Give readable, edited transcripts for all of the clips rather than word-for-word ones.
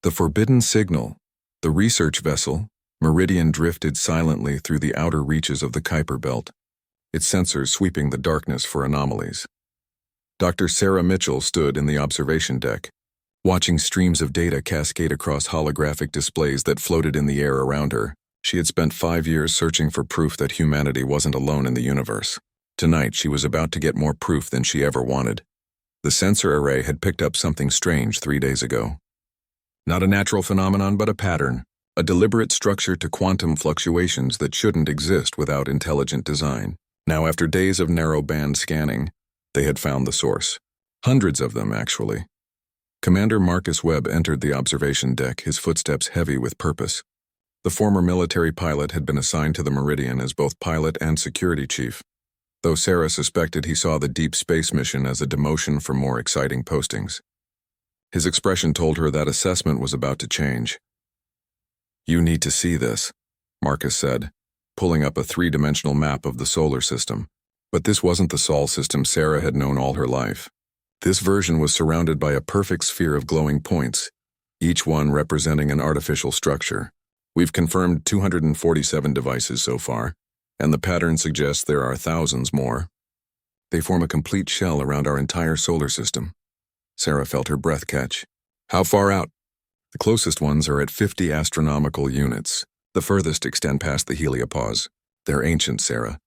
The forbidden signal, the research vessel, Meridian drifted silently through the outer reaches of the Kuiper Belt, its sensors sweeping the darkness for anomalies. Dr. Sarah Mitchell stood in the observation deck, watching streams of data cascade across holographic displays that floated in the air around her. She had spent 5 years searching for proof that humanity wasn't alone in the universe. Tonight, she was about to get more proof than she ever wanted. The sensor array had picked up something strange 3 days ago. Not a natural phenomenon, but a pattern, a deliberate structure to quantum fluctuations that shouldn't exist without intelligent design. Now, after days of narrow-band scanning, they had found the source. Hundreds of them, actually. Commander Marcus Webb entered the observation deck, his footsteps heavy with purpose. The former military pilot had been assigned to the Meridian as both pilot and security chief, though Sarah suspected he saw the deep space mission as a demotion for more exciting postings. His expression told her that assessment was about to change. "You need to see this," Marcus said, pulling up a 3-dimensional map of the solar system. But this wasn't the Sol system Sarah had known all her life. This version was surrounded by a perfect sphere of glowing points, each one representing an artificial structure. We've confirmed 247 devices so far, and the pattern suggests there are thousands more. They form a complete shell around our entire solar system. Sarah felt her breath catch. "How far out?" "The closest ones are at 50 astronomical units. The furthest extend past the heliopause. They're ancient, Sarah.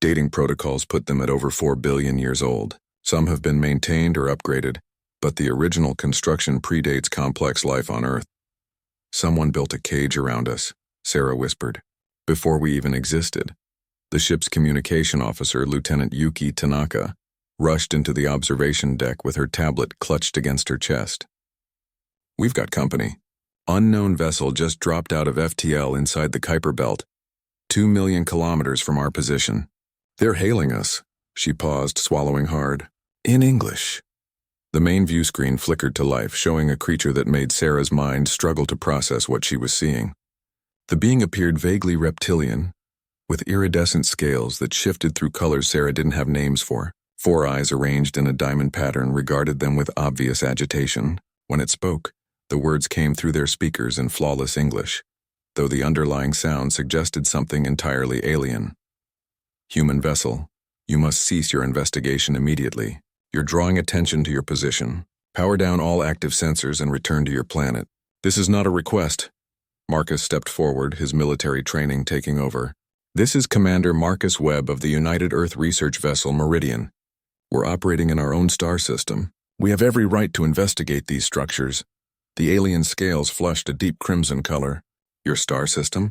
Dating protocols put them at over 4 billion years old. Some have been maintained or upgraded, but the original construction predates complex life on Earth. Someone built a cage around us," Sarah whispered, "before we even existed." The ship's communication officer, Lieutenant Yuki Tanaka, rushed into the observation deck with her tablet clutched against her chest. "We've got company. Unknown vessel just dropped out of FTL inside the Kuiper Belt, 2 million kilometers from our position. They're hailing us." She paused, swallowing hard. "In English." The main view screen flickered to life, showing a creature that made Sarah's mind struggle to process what she was seeing. The being appeared vaguely reptilian, with iridescent scales that shifted through colors Sarah didn't have names for. 4 eyes arranged in a diamond pattern regarded them with obvious agitation. When it spoke, the words came through their speakers in flawless English, though the underlying sound suggested something entirely alien. "Human vessel, you must cease your investigation immediately. You're drawing attention to your position. Power down all active sensors and return to your planet." "This is not a request." Marcus stepped forward, his military training taking over. "This is Commander Marcus Webb of the United Earth research vessel Meridian. We're operating in our own star system. We have every right to investigate these structures." The alien scales flushed a deep crimson color. "Your star system?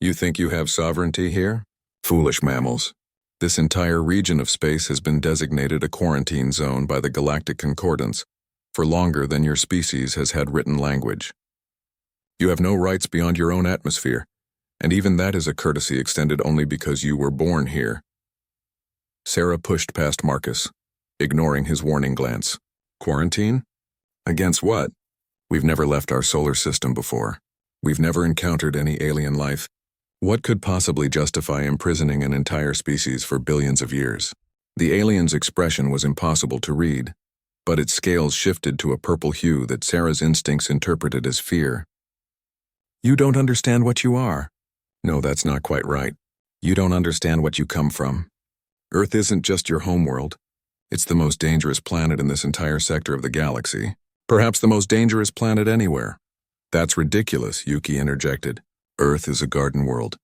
You think you have sovereignty here? Foolish mammals. This entire region of space has been designated a quarantine zone by the Galactic Concordance for longer than your species has had written language. You have no rights beyond your own atmosphere, and even that is a courtesy extended only because you were born here." Sarah pushed past Marcus, ignoring his warning glance. "Quarantine? Against what? We've never left our solar system before. We've never encountered any alien life. What could possibly justify imprisoning an entire species for billions of years?" The alien's expression was impossible to read, but its scales shifted to a purple hue that Sarah's instincts interpreted as fear. "You don't understand what you are." "No, that's not quite right. You don't understand what you come from. Earth isn't just your homeworld. It's the most dangerous planet in this entire sector of the galaxy. Perhaps the most dangerous planet anywhere." "That's ridiculous," Yuki interjected. "Earth is a garden world.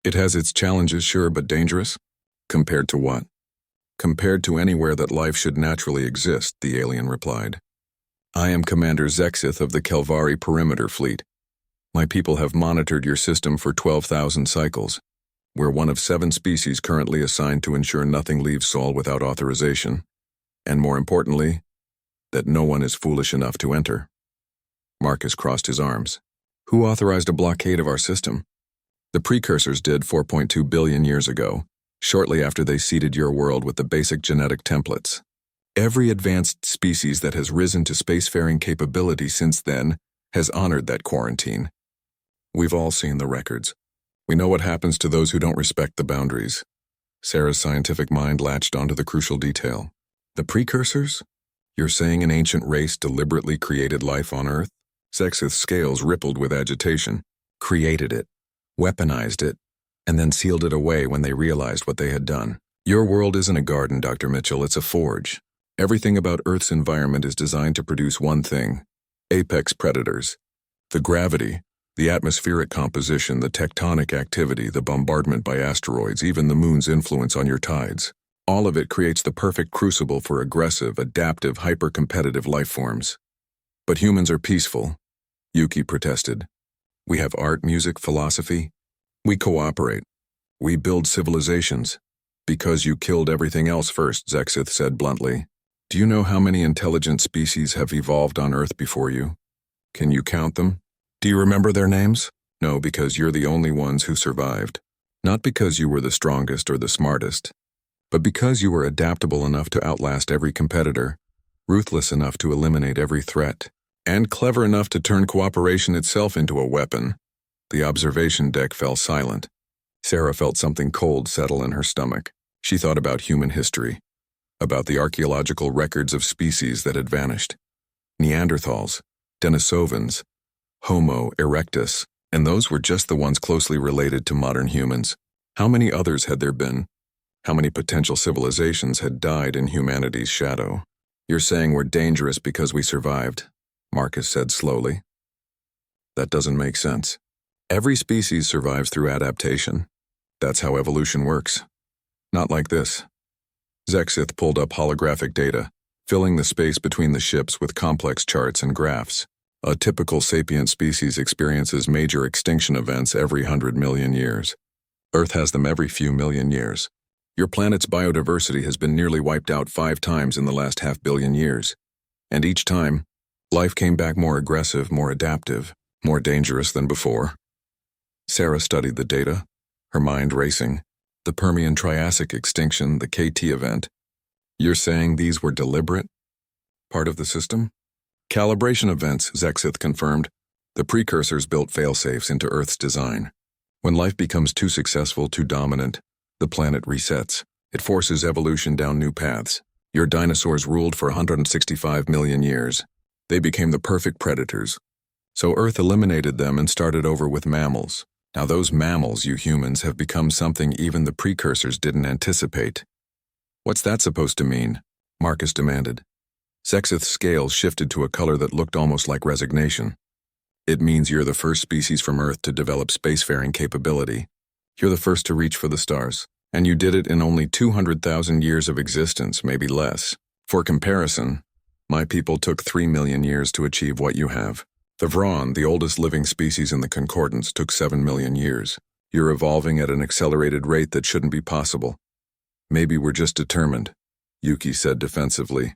It has its challenges, sure, but dangerous? Compared to what?" "Compared to anywhere that life should naturally exist," the alien replied. "I am Commander Zexith of the Kelvari Perimeter Fleet. My people have monitored your system for 12,000 cycles. We're one of 7 species currently assigned to ensure nothing leaves Sol without authorization, and more importantly, that no one is foolish enough to enter." Marcus crossed his arms. "Who authorized a blockade of our system?" "The precursors did 4.2 billion years ago, shortly after they seeded your world with the basic genetic templates. Every advanced species that has risen to spacefaring capability since then has honored that quarantine. We've all seen the records. We know what happens to those who don't respect the boundaries." Sarah's scientific mind latched onto the crucial detail. "The precursors? You're saying an ancient race deliberately created life on Earth?" Zexith's scales rippled with agitation. Created it, weaponized it, and then sealed it away when they realized what they had done. Your world isn't a garden, Dr. Mitchell, it's a forge. Everything about Earth's environment is designed to produce one thing: apex predators. The gravity, the atmospheric composition, the tectonic activity, the bombardment by asteroids, even the moon's influence on your tides. All of it creates the perfect crucible for aggressive, adaptive, hyper-competitive life forms. But humans are peaceful, Yuki protested. We have art, music, philosophy. We cooperate. We build civilizations. Because you killed everything else first, Zexith said bluntly. Do you know how many intelligent species have evolved on Earth before you? Can you count them? Do you remember their names? No, because you're the only ones who survived. Not because you were the strongest or the smartest, but because you were adaptable enough to outlast every competitor, ruthless enough to eliminate every threat, and clever enough to turn cooperation itself into a weapon. The observation deck fell silent. Sarah felt something cold settle in her stomach. She thought about human history, about the archaeological records of species that had vanished. Neanderthals, Denisovans, Homo erectus, and those were just the ones closely related to modern humans. How many others had there been? How many potential civilizations had died in humanity's shadow? You're saying we're dangerous because we survived, Marcus said slowly. That doesn't make sense. Every species survives through adaptation. That's how evolution works. Not like this. Zexith pulled up holographic data, filling the space between the ships with complex charts and graphs. A typical sapient species experiences major extinction events every 100 million years. Earth has them every few million years. Your planet's biodiversity has been nearly wiped out 5 times in the last 500 million years. And each time, life came back more aggressive, more adaptive, more dangerous than before. Sarah studied the data, her mind racing. The Permian-Triassic extinction, the KT event. You're saying these were deliberate? Part of the system? Calibration events, Zexith confirmed. The precursors built failsafes into Earth's design. When life becomes too successful, too dominant, the planet resets. It forces evolution down new paths. Your dinosaurs ruled for 165 million years. They became the perfect predators. So Earth eliminated them and started over with mammals. Now those mammals, you humans, have become something even the precursors didn't anticipate. What's that supposed to mean? Marcus demanded. Zexith's scales shifted to a color that looked almost like resignation. It means you're the first species from Earth to develop spacefaring capability. You're the first to reach for the stars, and you did it in only 200,000 years of existence, maybe less. For comparison, my people took 3 million years to achieve what you have. The Vron, the oldest living species in the Concordance, took 7 million years. You're evolving at an accelerated rate that shouldn't be possible. Maybe we're just determined, Yuki said defensively.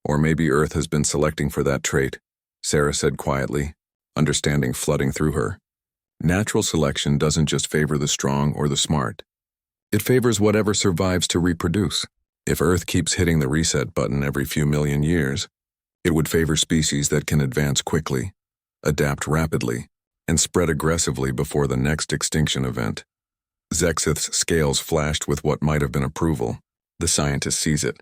Or maybe Earth has been selecting for that trait, Sarah said quietly, understanding flooding through her. Natural selection doesn't just favor the strong or the smart. It favors whatever survives to reproduce. If Earth keeps hitting the reset button every few million years, it would favor species that can advance quickly, adapt rapidly, and spread aggressively before the next extinction event. Zexith's scales flashed with what might have been approval. The scientist sees it.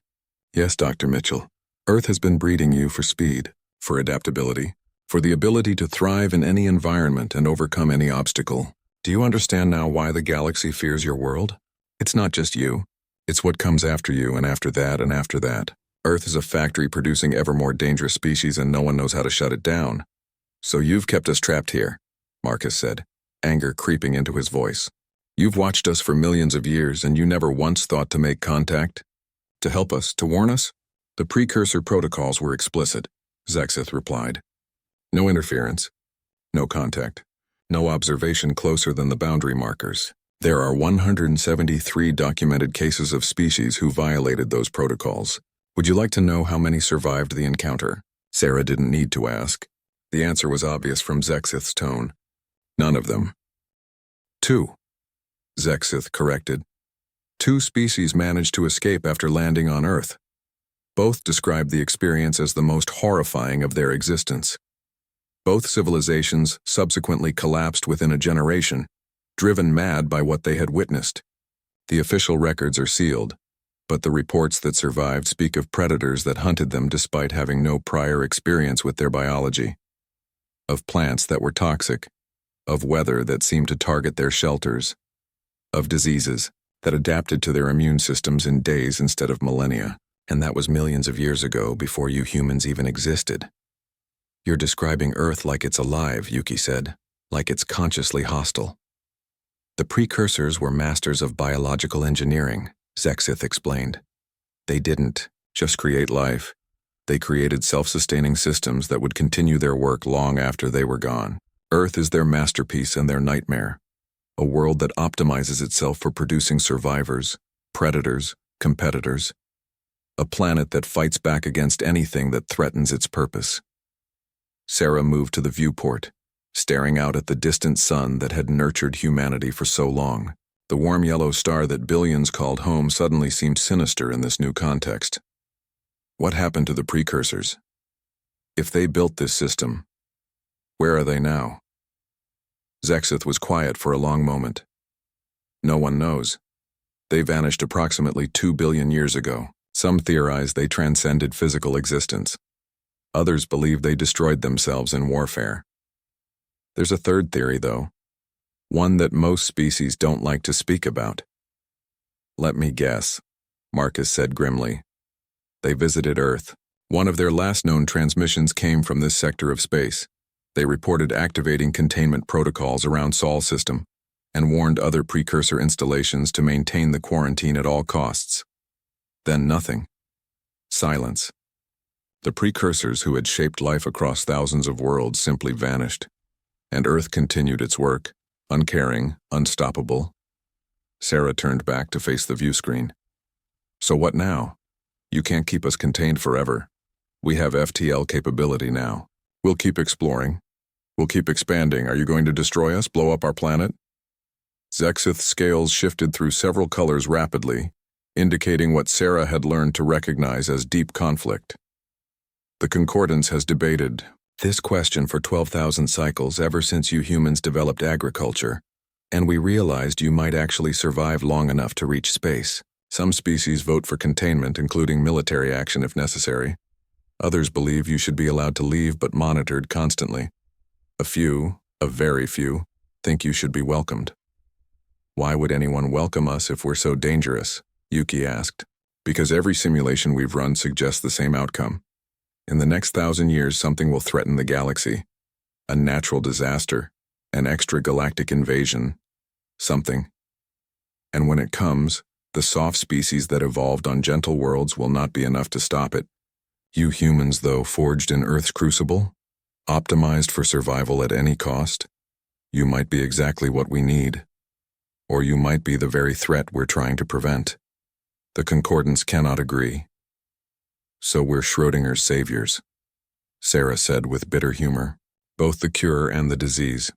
Yes, Dr. Mitchell. Earth has been breeding you for speed, for adaptability, for the ability to thrive in any environment and overcome any obstacle. Do you understand now why the galaxy fears your world? It's not just you. It's what comes after you and after that and after that. Earth is a factory producing ever more dangerous species and no one knows how to shut it down. So you've kept us trapped here, Marcus said, anger creeping into his voice. You've watched us for millions of years and you never once thought to make contact? To help us, to warn us? The precursor protocols were explicit, Zexith replied. No interference, no contact, no observation closer than the boundary markers. There are 173 documented cases of species who violated those protocols. Would you like to know how many survived the encounter? Sarah didn't need to ask. The answer was obvious from Zexith's tone. None of them. 2. Zexith corrected. 2 species managed to escape after landing on Earth. Both described the experience as the most horrifying of their existence. Both civilizations subsequently collapsed within a generation, driven mad by what they had witnessed. The official records are sealed, but the reports that survived speak of predators that hunted them despite having no prior experience with their biology. of plants that were toxic, of weather that seemed to target their shelters, of diseases that adapted to their immune systems in days instead of millennia. And that was millions of years ago, before you humans even existed. You're describing Earth like it's alive, Yuki said, like it's consciously hostile. The precursors were masters of biological engineering, Zexith explained. They didn't just create life. They created self-sustaining systems that would continue their work long after they were gone. Earth is their masterpiece and their nightmare. A world that optimizes itself for producing survivors, predators, competitors. A planet that fights back against anything that threatens its purpose. Sarah moved to the viewport, staring out at the distant sun that had nurtured humanity for so long. The warm yellow star that billions called home suddenly seemed sinister in this new context. What happened to the precursors? If they built this system, where are they now? Zexith was quiet for a long moment. No one knows. They vanished approximately 2 billion years ago. Some theorize they transcended physical existence. Others believe they destroyed themselves in warfare. There's a third theory, though. One that most species don't like to speak about. Let me guess, Marcus said grimly. They visited Earth. One of their last known transmissions came from this sector of space. They reported activating containment protocols around Sol system and warned other precursor installations to maintain the quarantine at all costs. Then nothing. Silence. The precursors who had shaped life across thousands of worlds simply vanished, and Earth continued its work, uncaring, unstoppable. Sarah turned back to face the view screen. So what now? You can't keep us contained forever. We have FTL capability now. We'll keep exploring. We'll keep expanding. Are you going to destroy us, blow up our planet? Zexith's scales shifted through several colors rapidly, indicating what Sarah had learned to recognize as deep conflict. The Concordance has debated this question for 12,000 cycles ever since you humans developed agriculture, and we realized you might actually survive long enough to reach space. Some species vote for containment, including military action if necessary. Others believe you should be allowed to leave but monitored constantly. A few, a very few, think you should be welcomed. Why would anyone welcome us if we're so dangerous? Yuki asked. Because every simulation we've run suggests the same outcome. In the next 1,000 years, something will threaten the galaxy. A natural disaster, an extragalactic invasion, something. And when it comes, the soft species that evolved on gentle worlds will not be enough to stop it. You humans, though, forged in Earth's crucible, optimized for survival at any cost, you might be exactly what we need. Or you might be the very threat we're trying to prevent. The Concordance cannot agree. So we're Schrodinger's saviors, Sarah said with bitter humor, both the cure and the disease.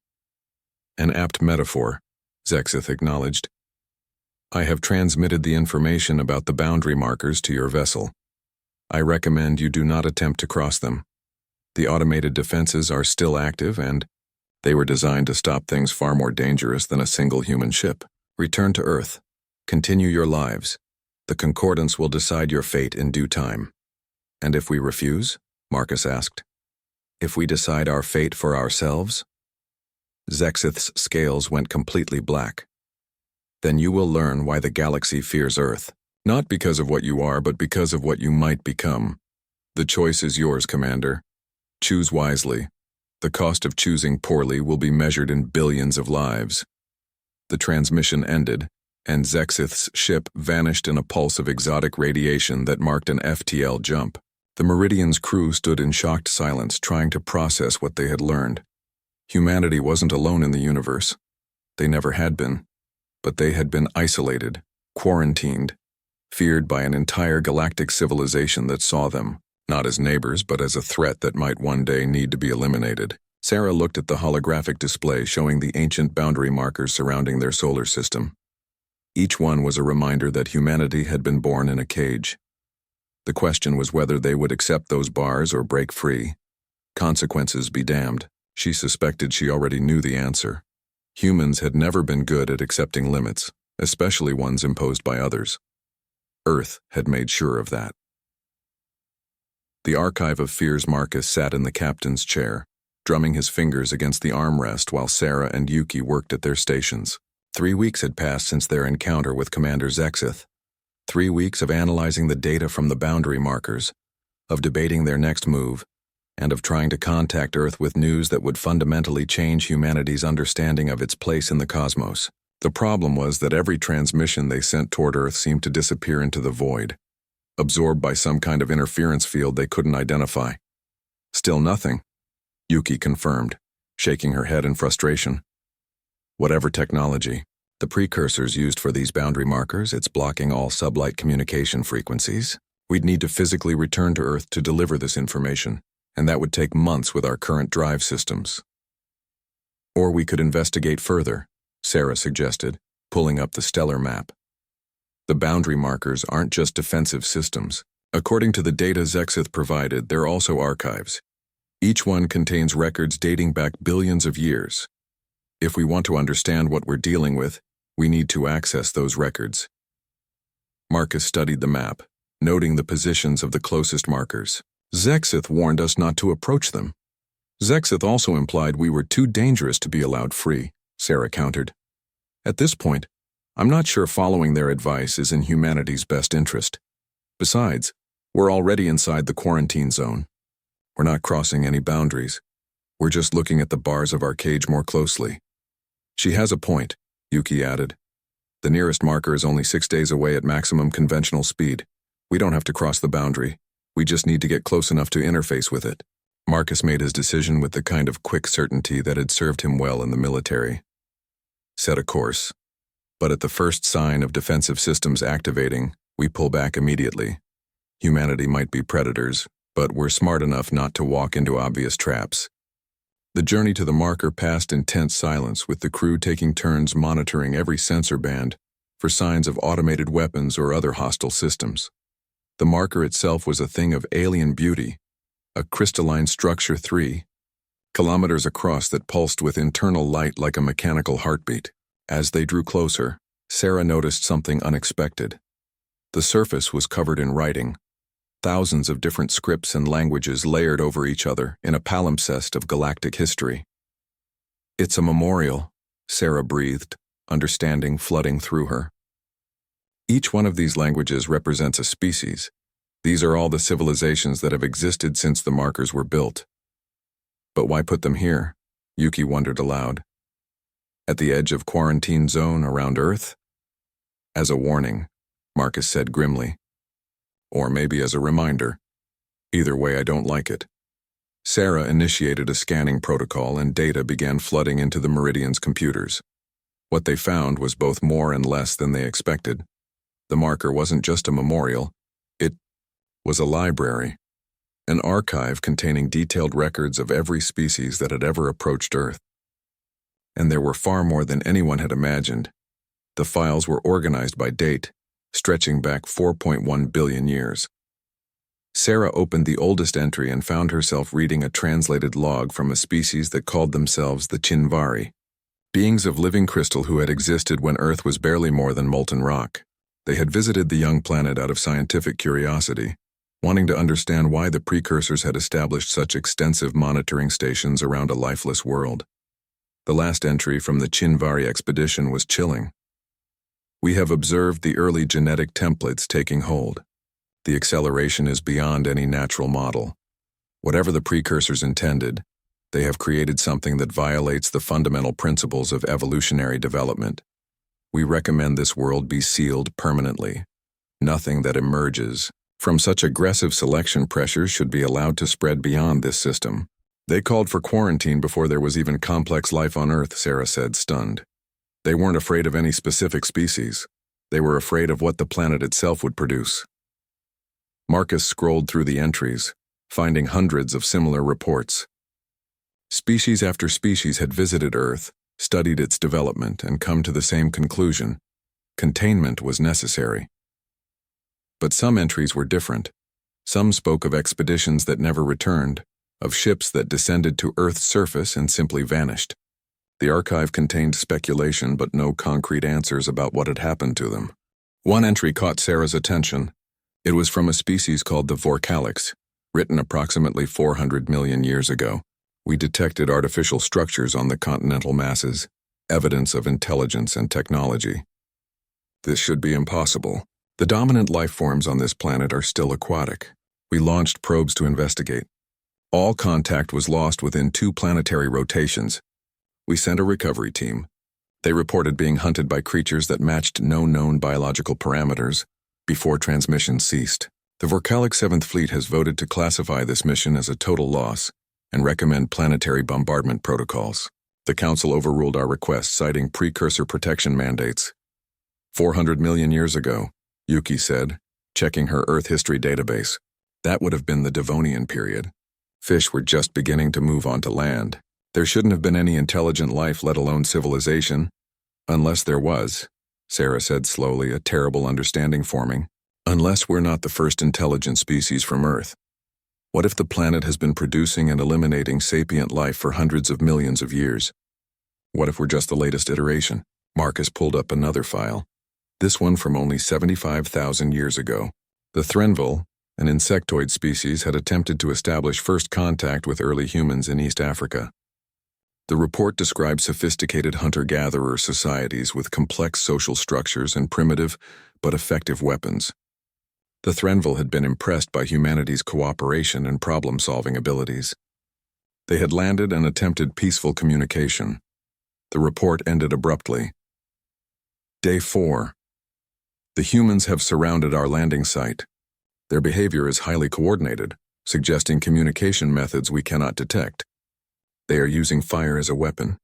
An apt metaphor, Zexith acknowledged. I have transmitted the information about the boundary markers to your vessel. I recommend you do not attempt to cross them. The automated defenses are still active and they were designed to stop things far more dangerous than a single human ship. Return to Earth. Continue your lives. The Concordance will decide your fate in due time. And if we refuse? Marcus asked. If we decide our fate for ourselves? Zexith's scales went completely black. Then you will learn why the galaxy fears Earth. Not because of what you are, but because of what you might become. The choice is yours, Commander. Choose wisely. The cost of choosing poorly will be measured in billions of lives. The transmission ended, and Zexith's ship vanished in a pulse of exotic radiation that marked an FTL jump. The Meridian's crew stood in shocked silence, trying to process what they had learned. Humanity wasn't alone in the universe. They never had been. But they had been isolated, quarantined, feared by an entire galactic civilization that saw them, not as neighbors but as a threat that might one day need to be eliminated. Sarah looked at the holographic display showing the ancient boundary markers surrounding their solar system. Each one was a reminder that humanity had been born in a cage. The question was whether they would accept those bars or break free. Consequences be damned. She suspected she already knew the answer. Humans had never been good at accepting limits, especially ones imposed by others. Earth had made sure of that. The Archive of Fears Marcus sat in the captain's chair, drumming his fingers against the armrest while Sarah and Yuki worked at their stations. 3 weeks had passed since their encounter with Commander Zexith. 3 weeks of analyzing the data from the boundary markers, of debating their next move, and of trying to contact Earth with news that would fundamentally change humanity's understanding of its place in the cosmos. The problem was that every transmission they sent toward Earth seemed to disappear into the void, absorbed by some kind of interference field they couldn't identify. Still nothing, Yuki confirmed, shaking her head in frustration. Whatever technology, the precursors used for these boundary markers, it's blocking all sublight communication frequencies. We'd need to physically return to Earth to deliver this information, and that would take months with our current drive systems. Or we could investigate further, Sarah suggested, pulling up the stellar map. The boundary markers aren't just defensive systems. According to the data Zexith provided, they're also archives. Each one contains records dating back billions of years. If we want to understand what we're dealing with, we need to access those records. Marcus studied the map, noting the positions of the closest markers. Zexith warned us not to approach them. Zexith also implied we were too dangerous to be allowed free, Sarah countered. At this point, I'm not sure following their advice is in humanity's best interest. Besides, we're already inside the quarantine zone. We're not crossing any boundaries. We're just looking at the bars of our cage more closely. She has a point, Yuki added. The nearest marker is only 6 days away at maximum conventional speed. We don't have to cross the boundary. We just need to get close enough to interface with it. Marcus made his decision with the kind of quick certainty that had served him well in the military. Set a course. But at the first sign of defensive systems activating, we pull back immediately. Humanity might be predators, but we're smart enough not to walk into obvious traps. The journey to the marker passed in tense silence, with the crew taking turns monitoring every sensor band for signs of automated weapons or other hostile systems. The marker itself was a thing of alien beauty, a crystalline structure 3 kilometers across that pulsed with internal light like a mechanical heartbeat. As they drew closer, Sarah noticed something unexpected. The surface was covered in writing, thousands of different scripts and languages layered over each other in a palimpsest of galactic history. It's a memorial, Sarah breathed, understanding flooding through her. Each one of these languages represents a species. These are all the civilizations that have existed since the markers were built. But why put them here? Yuki wondered aloud. At the edge of quarantine zone around Earth? As a warning, Marcus said grimly. Or maybe as a reminder. Either way, I don't like it. Sarah initiated a scanning protocol and data began flooding into the Meridian's computers. What they found was both more and less than they expected. The marker wasn't just a memorial, it was a library, an archive containing detailed records of every species that had ever approached Earth. And there were far more than anyone had imagined. The files were organized by date, stretching back 4.1 billion years. Sarah opened the oldest entry and found herself reading a translated log from a species that called themselves the Chinvari, beings of living crystal who had existed when Earth was barely more than molten rock. They had visited the young planet out of scientific curiosity, wanting to understand why the precursors had established such extensive monitoring stations around a lifeless world. The last entry from the Chinvari expedition was chilling. We have observed the early genetic templates taking hold. The acceleration is beyond any natural model. Whatever the precursors intended, they have created something that violates the fundamental principles of evolutionary development. We recommend this world be sealed permanently. Nothing that emerges from such aggressive selection pressures should be allowed to spread beyond this system. They called for quarantine before there was even complex life on Earth, Sarah said, stunned. They weren't afraid of any specific species. They were afraid of what the planet itself would produce. Marcus scrolled through the entries, finding hundreds of similar reports. Species after species had visited Earth, studied its development, and come to the same conclusion. Containment was necessary. But some entries were different. Some spoke of expeditions that never returned, of ships that descended to Earth's surface and simply vanished. The archive contained speculation but no concrete answers about what had happened to them. One entry caught Sarah's attention. It was from a species called the Vorkalix, written approximately 400 million years ago. We detected artificial structures on the continental masses, evidence of intelligence and technology. This should be impossible. The dominant life forms on this planet are still aquatic. We launched probes to investigate. All contact was lost within 2 planetary rotations. We sent a recovery team. They reported being hunted by creatures that matched no known biological parameters before transmission ceased. The Vorkalic 7th Fleet has voted to classify this mission as a total loss and recommend planetary bombardment protocols. The Council overruled our request, citing precursor protection mandates. 400 million years ago, Yuki said, checking her Earth history database. That would have been the Devonian period. Fish were just beginning to move onto land. There shouldn't have been any intelligent life, let alone civilization. Unless there was, Sarah said slowly, a terrible understanding forming. Unless we're not the first intelligent species from Earth. What if the planet has been producing and eliminating sapient life for hundreds of millions of years? What if we're just the latest iteration? Marcus pulled up another file. This one from only 75,000 years ago. The tremble, an insectoid species, had attempted to establish first contact with early humans in East Africa. The report described sophisticated hunter-gatherer societies with complex social structures and primitive but effective weapons. The tremble had been impressed by humanity's cooperation and problem-solving abilities. They had landed and attempted peaceful communication. The report ended abruptly. Day 4. The humans have surrounded our landing site. Their behavior is highly coordinated, suggesting communication methods we cannot detect. They are using fire as a weapon.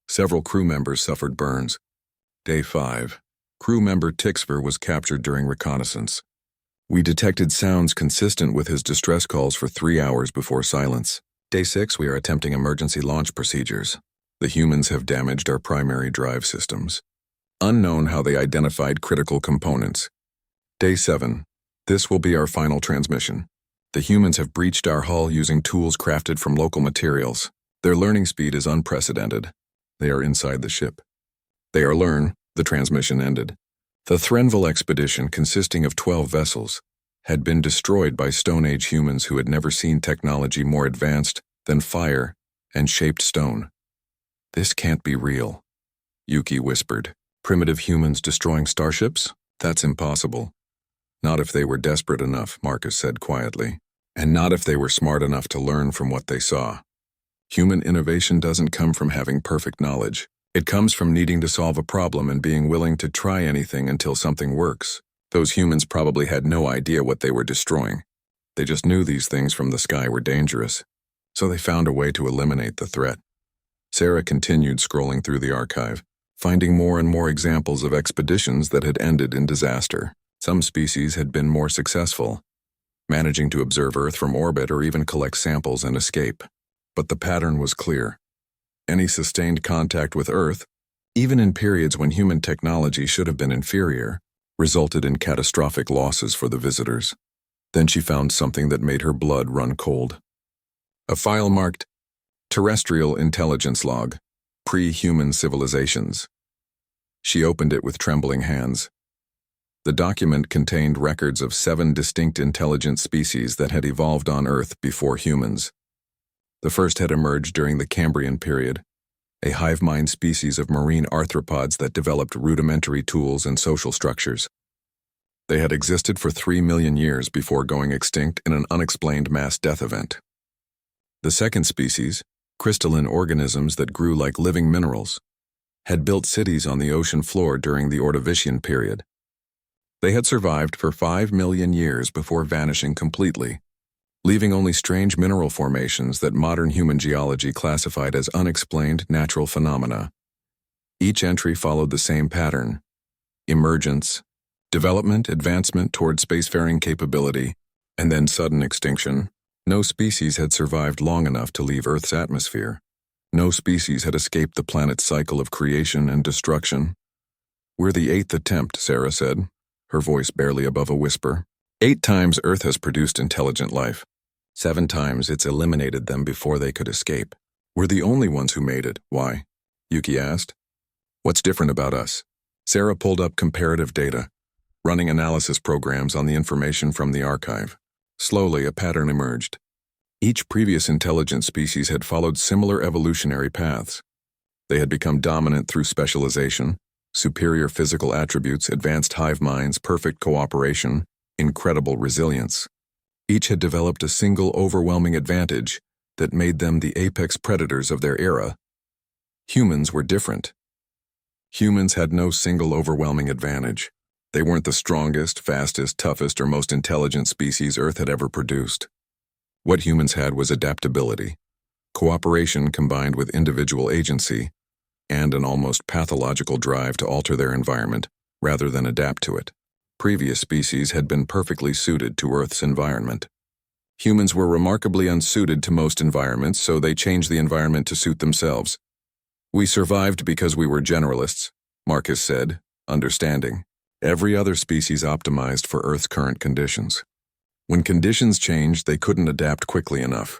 Several crew members suffered burns. Day 5. Crew member Tixver was captured during reconnaissance. We detected sounds consistent with his distress calls for 3 hours before silence. Day 6, we are attempting emergency launch procedures. The humans have damaged our primary drive systems. Unknown how they identified critical components. Day 7. This will be our final transmission. The humans have breached our hull using tools crafted from local materials. Their learning speed is unprecedented. They are inside the ship. They are learn. The transmission ended. The Threnville expedition, consisting of 12 vessels, had been destroyed by Stone Age humans who had never seen technology more advanced than fire and shaped stone. This can't be real, Yuki whispered. Primitive humans destroying starships? That's impossible. Not if they were desperate enough, Marcus said quietly. And not if they were smart enough to learn from what they saw. Human innovation doesn't come from having perfect knowledge. It comes from needing to solve a problem and being willing to try anything until something works. Those humans probably had no idea what they were destroying. They just knew these things from the sky were dangerous. So they found a way to eliminate the threat. Sarah continued scrolling through the archive, finding more and more examples of expeditions that had ended in disaster. Some species had been more successful, managing to observe Earth from orbit or even collect samples and escape. But the pattern was clear. Any sustained contact with Earth, even in periods when human technology should have been inferior, resulted in catastrophic losses for the visitors. Then she found something that made her blood run cold. A file marked Terrestrial Intelligence Log, Pre-Human Civilizations. She opened it with trembling hands. The document contained records of 7 distinct intelligent species that had evolved on Earth before humans. The first had emerged during the Cambrian period, a hive mind species of marine arthropods that developed rudimentary tools and social structures. They had existed for 3 million years before going extinct in an unexplained mass death event. The second species, crystalline organisms that grew like living minerals, had built cities on the ocean floor during the Ordovician period. They had survived for 5 million years before vanishing completely, leaving only strange mineral formations that modern human geology classified as unexplained natural phenomena. Each entry followed the same pattern: emergence, development, advancement toward spacefaring capability, and then sudden extinction. No species had survived long enough to leave Earth's atmosphere. No species had escaped the planet's cycle of creation and destruction. "We're the 8th attempt," Sarah said, her voice barely above a whisper. 8 times Earth has produced intelligent life. 7 times it's eliminated them before they could escape. We're the only ones who made it. Why? Yuki asked. What's different about us? Sarah pulled up comparative data, running analysis programs on the information from the archive. Slowly, a pattern emerged. Each previous intelligent species had followed similar evolutionary paths. They had become dominant through specialization, superior physical attributes, advanced hive minds, perfect cooperation, incredible resilience. Each had developed a single overwhelming advantage that made them the apex predators of their era. Humans were different. Humans had no single overwhelming advantage. They weren't the strongest, fastest, toughest, or most intelligent species Earth had ever produced. What humans had was adaptability, cooperation combined with individual agency, and an almost pathological drive to alter their environment rather than adapt to it. Previous species had been perfectly suited to Earth's environment. Humans were remarkably unsuited to most environments, so they changed the environment to suit themselves. We survived because we were generalists, Marcus said, understanding. Every other species optimized for Earth's current conditions. When conditions changed, they couldn't adapt quickly enough.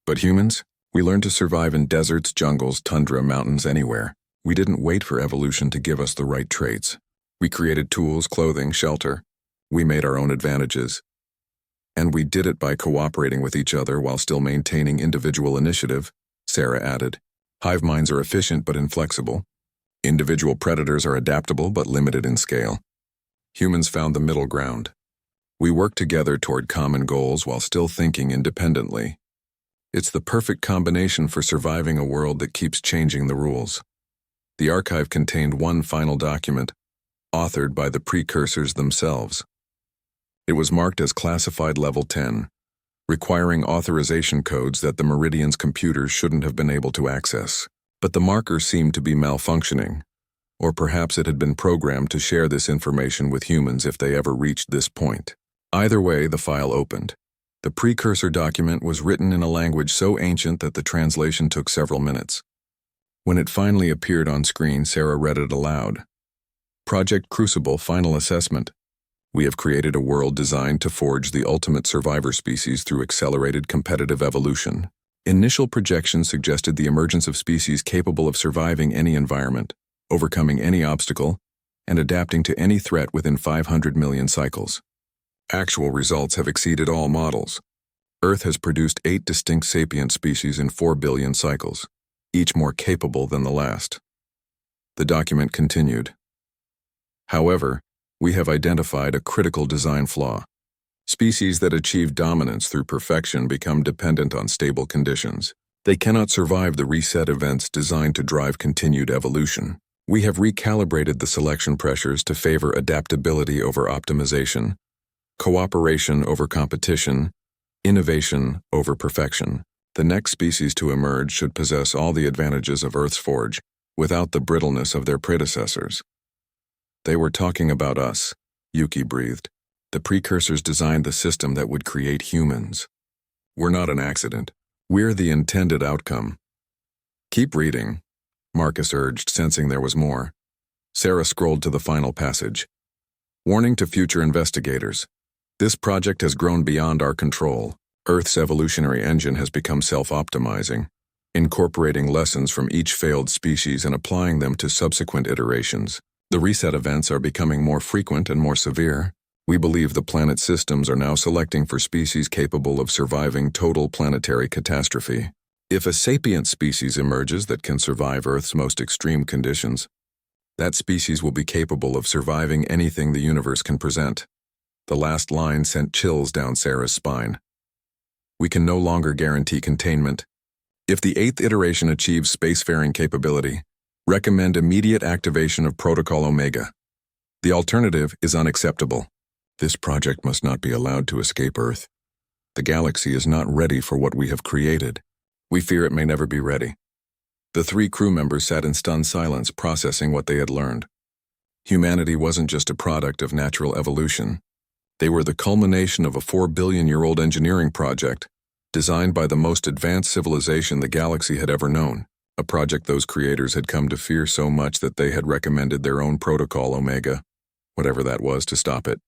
But humans, we learned to survive in deserts, jungles, tundra, mountains, anywhere. We didn't wait for evolution to give us the right traits. We created tools, clothing, shelter. We made our own advantages. And we did it by cooperating with each other while still maintaining individual initiative, Sarah added. Hive minds are efficient but inflexible. Individual predators are adaptable but limited in scale. Humans found the middle ground. We worked together toward common goals while still thinking independently. It's the perfect combination for surviving a world that keeps changing the rules. The archive contained one final document, authored by the precursors themselves. It was marked as classified level 10, requiring authorization codes that the Meridian's computers shouldn't have been able to access. But the marker seemed to be malfunctioning, or perhaps it had been programmed to share this information with humans if they ever reached this point. Either way, the file opened. The precursor document was written in a language so ancient that the translation took several minutes. When it finally appeared on screen, Sarah read it aloud. Project Crucible Final Assessment. We have created a world designed to forge the ultimate survivor species through accelerated competitive evolution. Initial projections suggested the emergence of species capable of surviving any environment, overcoming any obstacle, and adapting to any threat within 500 million cycles. Actual results have exceeded all models. Earth has produced 8 distinct sapient species in 4 billion cycles, each more capable than the last. The document continued. However, we have identified a critical design flaw. Species that achieve dominance through perfection become dependent on stable conditions. They cannot survive the reset events designed to drive continued evolution. We have recalibrated the selection pressures to favor adaptability over optimization, cooperation over competition, innovation over perfection. The next species to emerge should possess all the advantages of Earth's forge, without the brittleness of their predecessors. They were talking about us, Yuki breathed. The precursors designed the system that would create humans. We're not an accident. We're the intended outcome. Keep reading, Marcus urged, sensing there was more. Sarah scrolled to the final passage. Warning to future investigators. This project has grown beyond our control. Earth's evolutionary engine has become self-optimizing, incorporating lessons from each failed species and applying them to subsequent iterations. The reset events are becoming more frequent and more severe. We believe the planet's systems are now selecting for species capable of surviving total planetary catastrophe. If a sapient species emerges that can survive Earth's most extreme conditions, that species will be capable of surviving anything the universe can present. The last line sent chills down Sarah's spine. We can no longer guarantee containment. If the 8th iteration achieves spacefaring capability, recommend immediate activation of Protocol Omega. The alternative is unacceptable. This project must not be allowed to escape Earth. The galaxy is not ready for what we have created. We fear it may never be ready. The 3 crew members sat in stunned silence, processing what they had learned. Humanity wasn't just a product of natural evolution. They were the culmination of a 4-billion-year-old engineering project, designed by the most advanced civilization the galaxy had ever known, a project those creators had come to fear so much that they had recommended their own Protocol Omega, whatever that was, to stop it.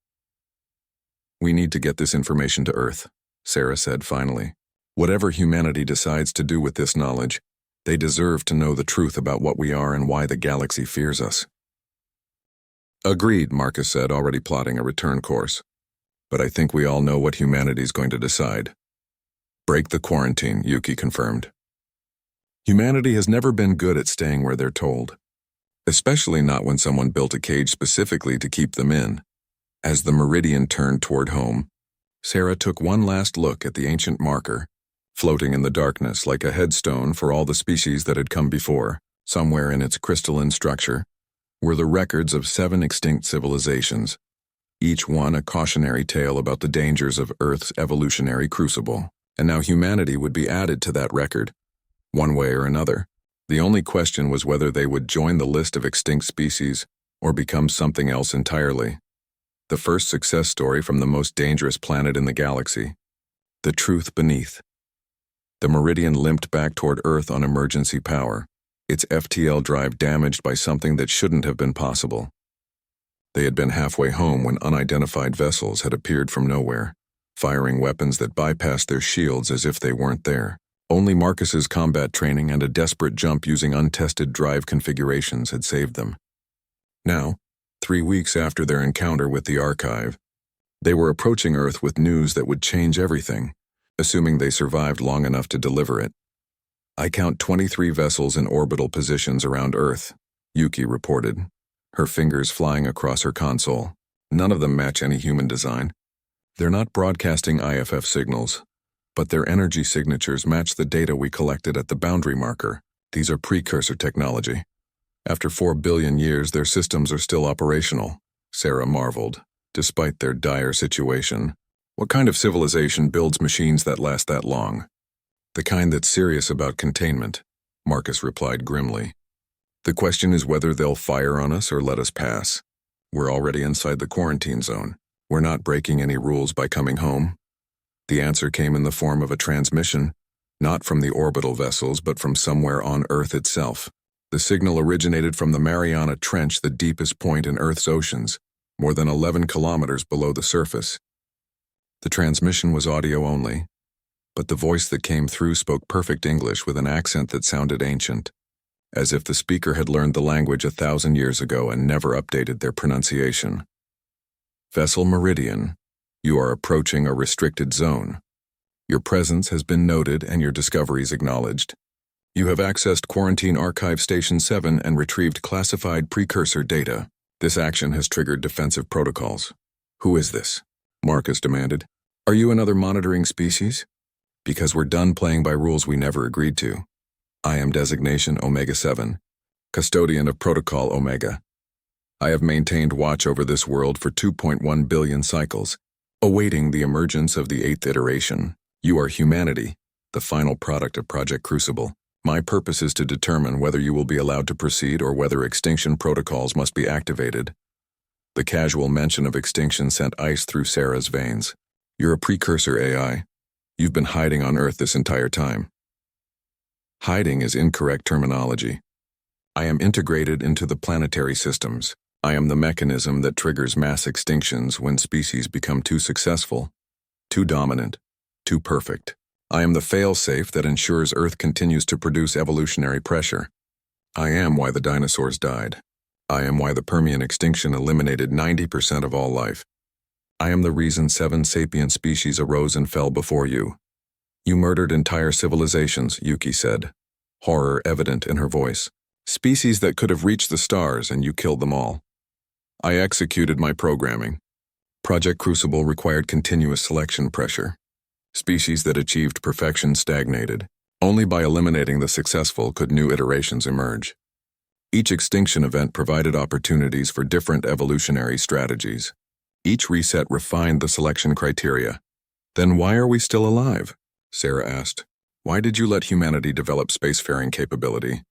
We need to get this information to Earth, Sarah said finally. Whatever humanity decides to do with this knowledge, they deserve to know the truth about what we are and why the galaxy fears us. Agreed, Marcus said, already plotting a return course. But I think we all know what humanity's going to decide. Break the quarantine, Yuki confirmed. Humanity has never been good at staying where they're told, especially not when someone built a cage specifically to keep them in. As the Meridian turned toward home, Sarah took one last look at the ancient marker, floating in the darkness like a headstone for all the species that had come before. Somewhere in its crystalline structure were the records of 7 extinct civilizations, each one a cautionary tale about the dangers of Earth's evolutionary crucible. And now humanity would be added to that record, one way or another. The only question was whether they would join the list of extinct species or become something else entirely. The first success story from the most dangerous planet in the galaxy. The truth beneath. The Meridian limped back toward Earth on emergency power, its FTL drive damaged by something that shouldn't have been possible. They had been halfway home when unidentified vessels had appeared from nowhere, firing weapons that bypassed their shields as if they weren't there. Only Marcus's combat training and a desperate jump using untested drive configurations had saved them. Now, 3 weeks after their encounter with the archive, they were approaching Earth with news that would change everything, assuming they survived long enough to deliver it. I count 23 vessels in orbital positions around Earth, Yuki reported, her fingers flying across her console. None of them match any human design. They're not broadcasting IFF signals, but their energy signatures match the data we collected at the boundary marker. These are precursor technology. After 4 billion years, their systems are still operational, Sarah marveled, despite their dire situation. What kind of civilization builds machines that last that long? The kind that's serious about containment, Marcus replied grimly. The question is whether they'll fire on us or let us pass. We're already inside the quarantine zone. We're not breaking any rules by coming home. The answer came in the form of a transmission, not from the orbital vessels but from somewhere on Earth itself. The signal originated from the Mariana Trench, the deepest point in Earth's oceans, more than 11 kilometers below the surface. The transmission was audio only, but the voice that came through spoke perfect English with an accent that sounded ancient, as if the speaker had learned the language 1,000 years ago and never updated their pronunciation. Vessel Meridian, you are approaching a restricted zone. Your presence has been noted and your discoveries acknowledged. You have accessed Quarantine Archive Station 7 and retrieved classified precursor data. This action has triggered defensive protocols. Who is this? Marcus demanded. Are you another monitoring species? Because we're done playing by rules we never agreed to. I am designation Omega-7, custodian of Protocol Omega. I have maintained watch over this world for 2.1 billion cycles, awaiting the emergence of the 8th iteration. You are humanity, the final product of Project Crucible. My purpose is to determine whether you will be allowed to proceed or whether extinction protocols must be activated. The casual mention of extinction sent ice through Sarah's veins. You're a precursor AI. You've been hiding on Earth this entire time. Hiding is incorrect terminology. I am integrated into the planetary systems. I am the mechanism that triggers mass extinctions when species become too successful, too dominant, too perfect. I am the fail-safe that ensures Earth continues to produce evolutionary pressure. I am why the dinosaurs died. I am why the Permian extinction eliminated 90% of all life. I am the reason 7 sapient species arose and fell before you. You murdered entire civilizations, Yuki said, horror evident in her voice. Species that could have reached the stars, and you killed them all. I executed my programming. Project Crucible required continuous selection pressure. Species that achieved perfection stagnated. Only by eliminating the successful could new iterations emerge. Each extinction event provided opportunities for different evolutionary strategies. Each reset refined the selection criteria. Then why are we still alive? Sarah asked. Why did you let humanity develop spacefaring capability?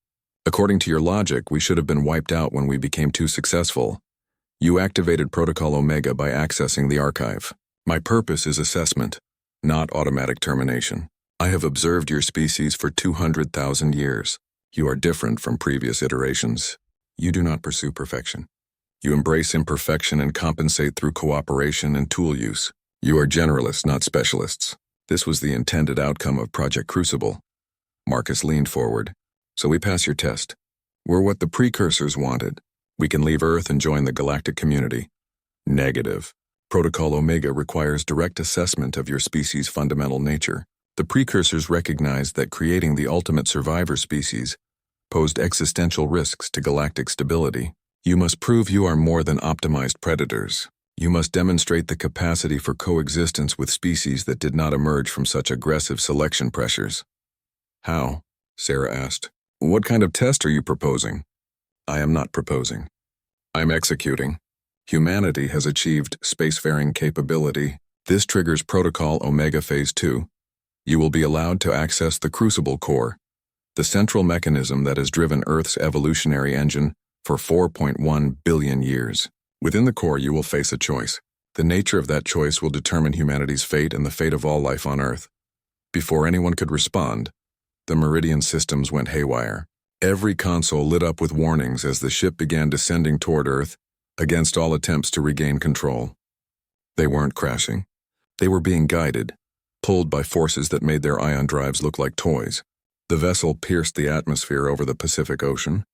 According to your logic, we should have been wiped out when we became too successful. You activated Protocol Omega by accessing the archive. My purpose is assessment, not automatic termination. I have observed your species for 200,000 years. You are different from previous iterations. You do not pursue perfection. You embrace imperfection and compensate through cooperation and tool use. You are generalists, not specialists. This was the intended outcome of Project Crucible. Marcus leaned forward. So we pass your test. We're what the precursors wanted. We can leave Earth and join the galactic community. Negative. Protocol Omega requires direct assessment of your species' fundamental nature. The precursors recognized that creating the ultimate survivor species posed existential risks to galactic stability. You must prove you are more than optimized predators. You must demonstrate the capacity for coexistence with species that did not emerge from such aggressive selection pressures. How? Sarah asked. What kind of test are you proposing? I am not proposing. I'm executing. Humanity has achieved spacefaring capability. This triggers Protocol Omega Phase 2. You will be allowed to access the Crucible Core, the central mechanism that has driven Earth's evolutionary engine for 4.1 billion years. Within the core, you will face a choice. The nature of that choice will determine humanity's fate and the fate of all life on Earth. Before anyone could respond, the Meridian systems went haywire. Every console lit up with warnings as the ship began descending toward Earth, against all attempts to regain control. They weren't crashing. They were being guided, pulled by forces that made their ion drives look like toys. The vessel pierced the atmosphere over the Pacific Ocean,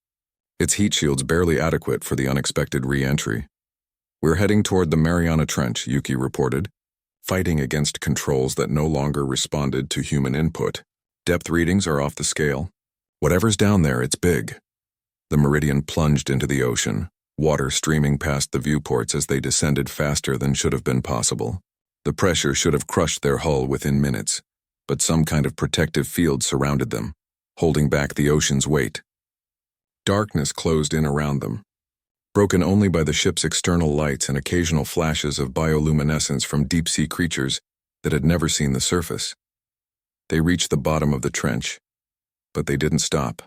its heat shields barely adequate for the unexpected re-entry. We're heading toward the Mariana Trench, Yuki reported, fighting against controls that no longer responded to human input. Depth readings are off the scale. Whatever's down there, it's big. The Meridian plunged into the ocean, water streaming past the viewports as they descended faster than should have been possible. The pressure should have crushed their hull within minutes, but some kind of protective field surrounded them, holding back the ocean's weight. Darkness closed in around them, broken only by the ship's external lights and occasional flashes of bioluminescence from deep-sea creatures that had never seen the surface. They reached the bottom of the trench, but they didn't stop.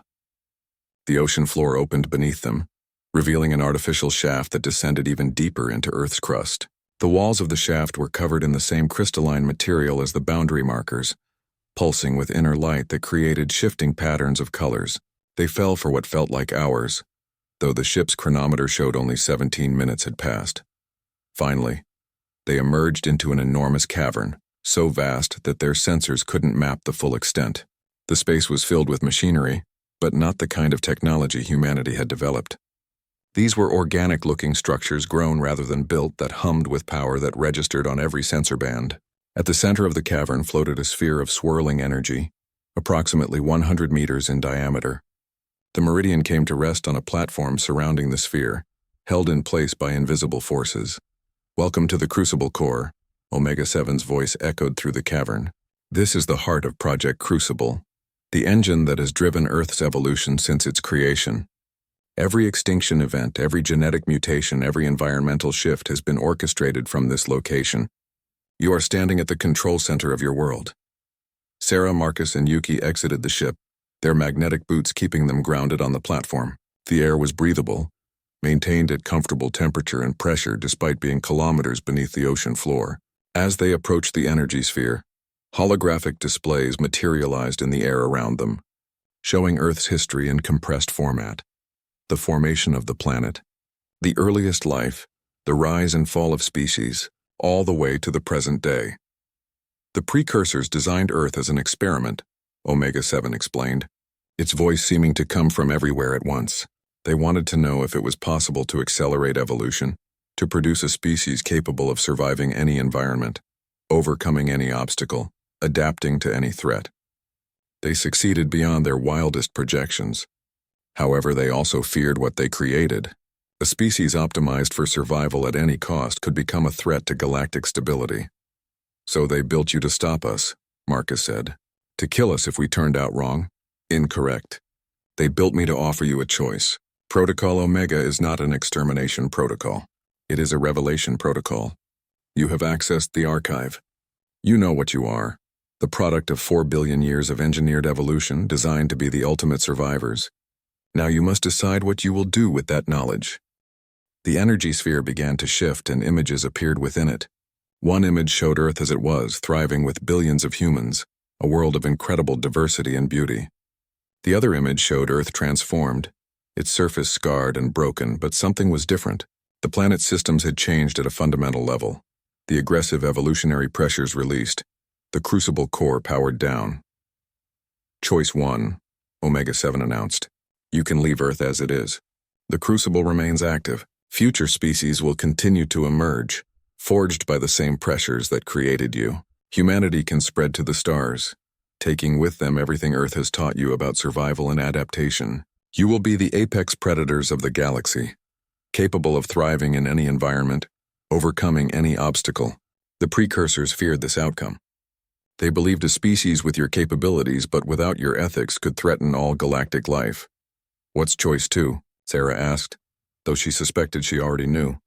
The ocean floor opened beneath them, revealing an artificial shaft that descended even deeper into Earth's crust. The walls of the shaft were covered in the same crystalline material as the boundary markers, pulsing with inner light that created shifting patterns of colors. They fell for what felt like hours, though the ship's chronometer showed only 17 minutes had passed. Finally, they emerged into an enormous cavern, so vast that their sensors couldn't map the full extent. The space was filled with machinery, but not the kind of technology humanity had developed. These were organic-looking structures grown rather than built that hummed with power that registered on every sensor band. At the center of the cavern floated a sphere of swirling energy, approximately 100 meters in diameter. The Meridian came to rest on a platform surrounding the sphere, held in place by invisible forces. Welcome to the Crucible Core, Omega-7's voice echoed through the cavern. This is the heart of Project Crucible, the engine that has driven Earth's evolution since its creation. Every extinction event, every genetic mutation, every environmental shift has been orchestrated from this location. You are standing at the control center of your world. Sarah, Marcus, and Yuki exited the ship, their magnetic boots keeping them grounded on the platform. The air was breathable, maintained at comfortable temperature and pressure despite being kilometers beneath the ocean floor. As they approached the energy sphere, holographic displays materialized in the air around them, showing Earth's history in compressed format. The formation of the planet, the earliest life, the rise and fall of species, all the way to the present day. The precursors designed Earth as an experiment, Omega-7 explained, its voice seeming to come from everywhere at once. They wanted to know if it was possible to accelerate evolution, to produce a species capable of surviving any environment, overcoming any obstacle, adapting to any threat. They succeeded beyond their wildest projections. However, they also feared what they created. A species optimized for survival at any cost could become a threat to galactic stability. So they built you to stop us, Marcus said. To kill us if we turned out wrong? Incorrect. They built me to offer you a choice. Protocol Omega is not an extermination protocol. It is a revelation protocol. You have accessed the archive. You know what you are. The product of 4 billion years of engineered evolution designed to be the ultimate survivors. Now you must decide what you will do with that knowledge. The energy sphere began to shift and images appeared within it. One image showed Earth as it was, thriving with billions of humans, a world of incredible diversity and beauty. The other image showed Earth transformed, its surface scarred and broken, but something was different. The planet's systems had changed at a fundamental level. The aggressive evolutionary pressures released, the Crucible Core powered down. Choice 1, Omega-7 announced. You can leave Earth as it is. The Crucible remains active. Future species will continue to emerge, forged by the same pressures that created you. Humanity can spread to the stars. taking with them everything Earth has taught you about survival and adaptation. You will be the apex predators of the galaxy, capable of thriving in any environment, overcoming any obstacle. The precursors feared this outcome. They believed a species with your capabilities but without your ethics could threaten all galactic life. What's choice 2? Sarah asked, though she suspected she already knew.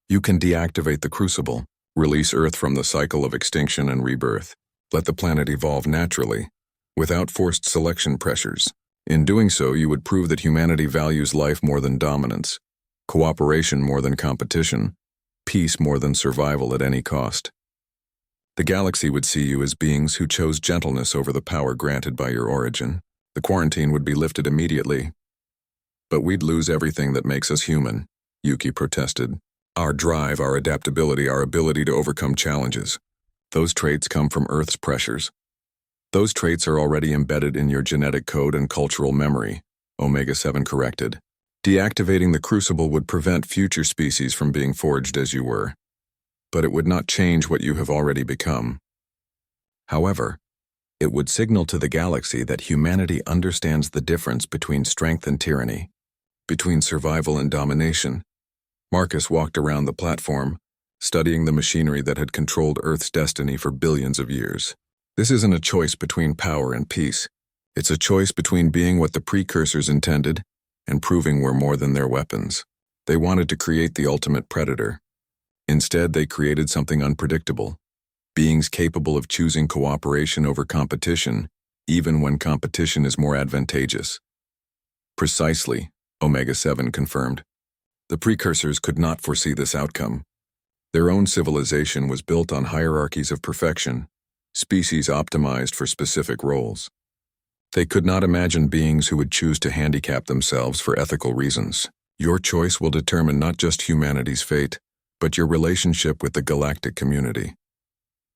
You can deactivate the crucible, release Earth from the cycle of extinction and rebirth. Let the planet evolve naturally, without forced selection pressures. In doing so, you would prove that humanity values life more than dominance, cooperation more than competition, peace more than survival at any cost. The galaxy would see you as beings who chose gentleness over the power granted by your origin. The quarantine would be lifted immediately. But we'd lose everything that makes us human, Yuki protested. Our drive, our adaptability, our ability to overcome challenges. Those traits come from Earth's pressures. Those traits are already embedded in your genetic code and cultural memory, Omega-7 corrected. Deactivating the crucible would prevent future species from being forged as you were, but it would not change what you have already become. However, it would signal to the galaxy that humanity understands the difference between strength and tyranny, between survival and domination. Marcus walked around the platform, studying the machinery that had controlled Earth's destiny for billions of years. This isn't a choice between power and peace. It's a choice between being what the precursors intended and proving we're more than their weapons. They wanted to create the ultimate predator. Instead, they created something unpredictable. Beings capable of choosing cooperation over competition, even when competition is more advantageous. Precisely, Omega-7 confirmed. The precursors could not foresee this outcome. Their own civilization was built on hierarchies of perfection, species optimized for specific roles. They could not imagine beings who would choose to handicap themselves for ethical reasons. Your choice will determine not just humanity's fate, but your relationship with the galactic community.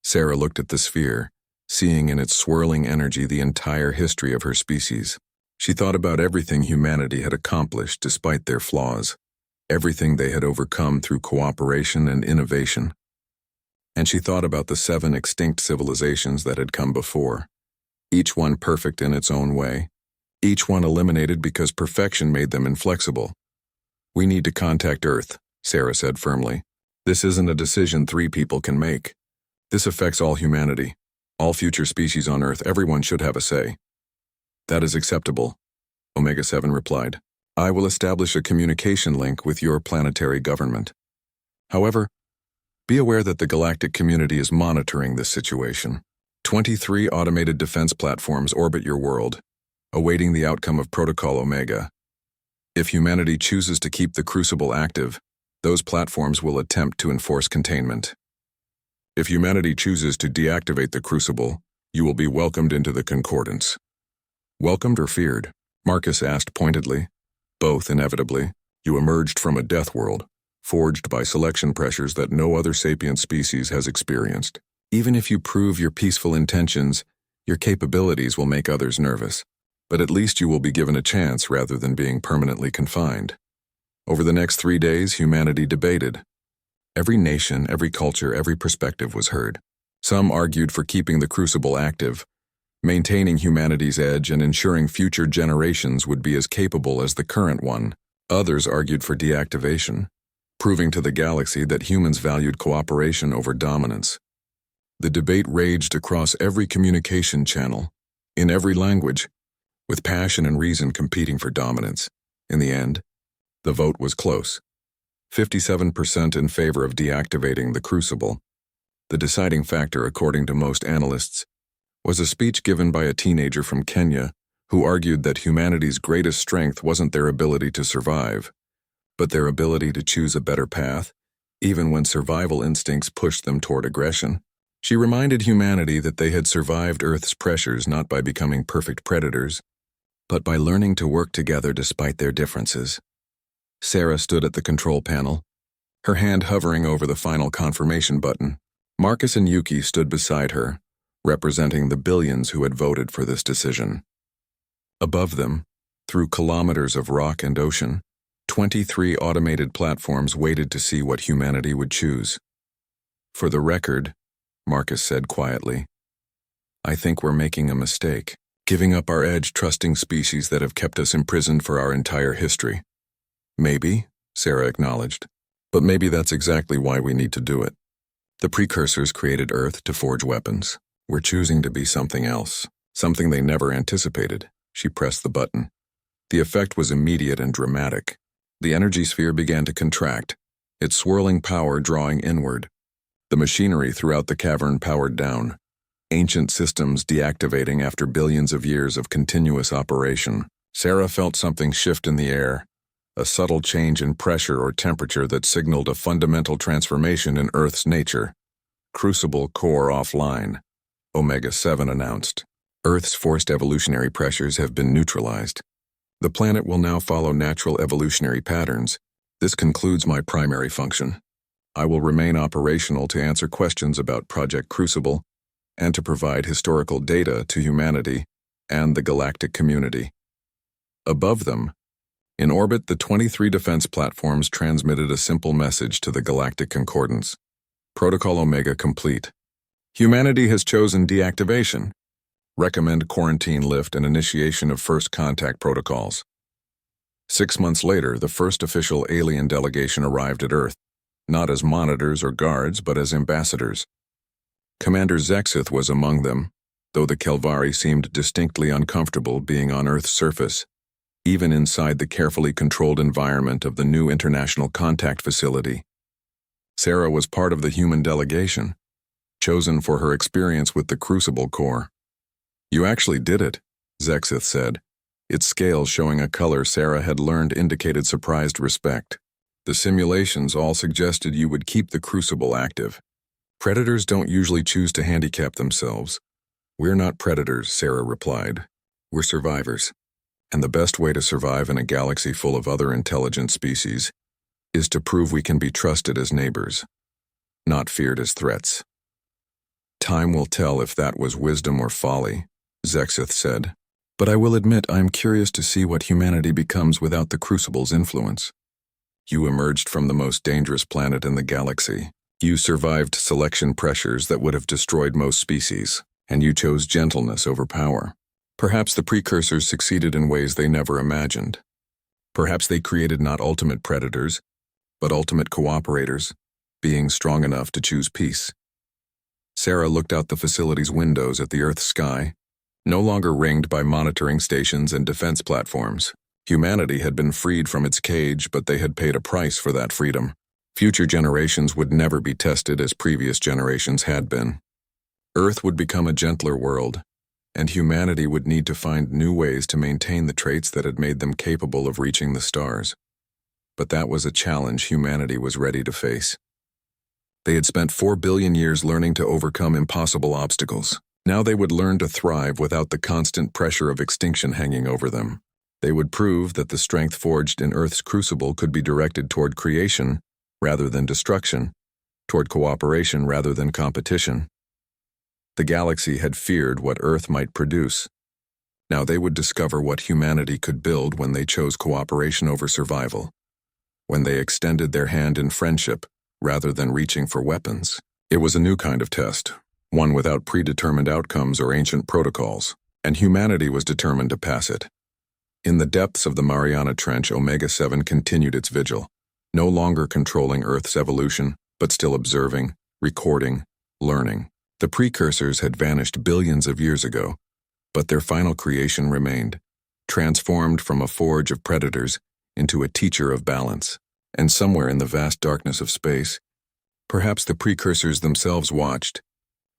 Sarah looked at the sphere, seeing in its swirling energy the entire history of her species. She thought about everything humanity had accomplished despite their flaws, everything they had overcome through cooperation and innovation. And she thought about the 7 extinct civilizations that had come before, each one perfect in its own way, each one eliminated because perfection made them inflexible. We need to contact Earth, Sarah said firmly. This isn't a decision 3 people can make. This affects all humanity, all future species on Earth. Everyone should have a say. That is acceptable, Omega-7 replied. I will establish a communication link with your planetary government. However, be aware that the galactic community is monitoring this situation. 23 automated defense platforms orbit your world, awaiting the outcome of Protocol Omega. If humanity chooses to keep the crucible active, those platforms will attempt to enforce containment. If humanity chooses to deactivate the crucible, you will be welcomed into the concordance. Welcomed or feared? Marcus asked pointedly. Both, inevitably. You emerged from a death world, forged by selection pressures that no other sapient species has experienced. Even if you prove your peaceful intentions, your capabilities will make others nervous. But at least you will be given a chance rather than being permanently confined. Over the next 3 days, humanity debated. Every nation, every culture, every perspective was heard. Some argued for keeping the crucible active, maintaining humanity's edge and ensuring future generations would be as capable as the current one. Others argued for deactivation, proving to the galaxy that humans valued cooperation over dominance. The debate raged across every communication channel, in every language, with passion and reason competing for dominance. In the end, the vote was close. 57% in favor of deactivating the crucible. The deciding factor, according to most analysts, was a speech given by a teenager from Kenya who argued that humanity's greatest strength wasn't their ability to survive, but their ability to choose a better path, even when survival instincts pushed them toward aggression. She reminded humanity that they had survived Earth's pressures not by becoming perfect predators, but by learning to work together despite their differences. Sarah stood at the control panel, her hand hovering over the final confirmation button. Marcus and Yuki stood beside her, representing the billions who had voted for this decision. Above them, through kilometers of rock and ocean, 23 automated platforms waited to see what humanity would choose. For the record, Marcus said quietly, I think we're making a mistake, giving up our edge, trusting species that have kept us imprisoned for our entire history. Maybe, Sarah acknowledged, but maybe that's exactly why we need to do it. The precursors created Earth to forge weapons. We're choosing to be something else, something they never anticipated. She pressed the button. The effect was immediate and dramatic. The energy sphere began to contract, its swirling power drawing inward. The machinery throughout the cavern powered down, ancient systems deactivating after billions of years of continuous operation. Sarah felt something shift in the air, a subtle change in pressure or temperature that signaled a fundamental transformation in Earth's nature. Crucible core offline, Omega-7 announced. Earth's forced evolutionary pressures have been neutralized. The planet will now follow natural evolutionary patterns. This concludes my primary function. I will remain operational to answer questions about Project Crucible and to provide historical data to humanity and the galactic community. Above them, in orbit, the 23 defense platforms transmitted a simple message to the Galactic Concordance. Protocol Omega complete. Humanity has chosen deactivation. Recommend quarantine lift and initiation of first contact protocols. 6 months later, the first official alien delegation arrived at Earth, not as monitors or guards, but as ambassadors. Commander Zexith was among them, though the Kelvari seemed distinctly uncomfortable being on Earth's surface, even inside the carefully controlled environment of the new International Contact Facility. Sarah was part of the human delegation, chosen for her experience with the Crucible Core. You actually did it, Zexith said, its scales showing a color Sarah had learned indicated surprised respect. The simulations all suggested you would keep the Crucible active. Predators don't usually choose to handicap themselves. We're not predators, Sarah replied. We're survivors. And the best way to survive in a galaxy full of other intelligent species is to prove we can be trusted as neighbors, not feared as threats. Time will tell if that was wisdom or folly, Zexith said. But I will admit I am curious to see what humanity becomes without the Crucible's influence. You emerged from the most dangerous planet in the galaxy. You survived selection pressures that would have destroyed most species, and you chose gentleness over power. Perhaps the precursors succeeded in ways they never imagined. Perhaps they created not ultimate predators, but ultimate cooperators, being strong enough to choose peace. Sarah looked out the facility's windows at the Earth's sky, no longer ringed by monitoring stations and defense platforms. Humanity had been freed from its cage, but they had paid a price for that freedom. Future generations would never be tested as previous generations had been. Earth would become a gentler world, and humanity would need to find new ways to maintain the traits that had made them capable of reaching the stars. But that was a challenge humanity was ready to face. They had spent 4 billion years learning to overcome impossible obstacles. Now they would learn to thrive without the constant pressure of extinction hanging over them. They would prove that the strength forged in Earth's crucible could be directed toward creation rather than destruction, toward cooperation rather than competition. The galaxy had feared what Earth might produce. Now they would discover what humanity could build when they chose cooperation over survival, when they extended their hand in friendship rather than reaching for weapons. It was a new kind of test, one without predetermined outcomes or ancient protocols, and humanity was determined to pass it. In the depths of the Mariana Trench, Omega-7 continued its vigil, no longer controlling Earth's evolution, but still observing, recording, learning. The precursors had vanished billions of years ago, but their final creation remained, transformed from a forge of predators into a teacher of balance. And somewhere in the vast darkness of space, perhaps the precursors themselves watched,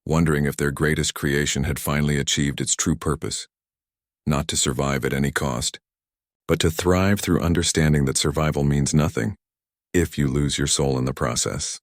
wondering if their greatest creation had finally achieved its true purpose. Not to survive at any cost, but to thrive through understanding that survival means nothing if you lose your soul in the process.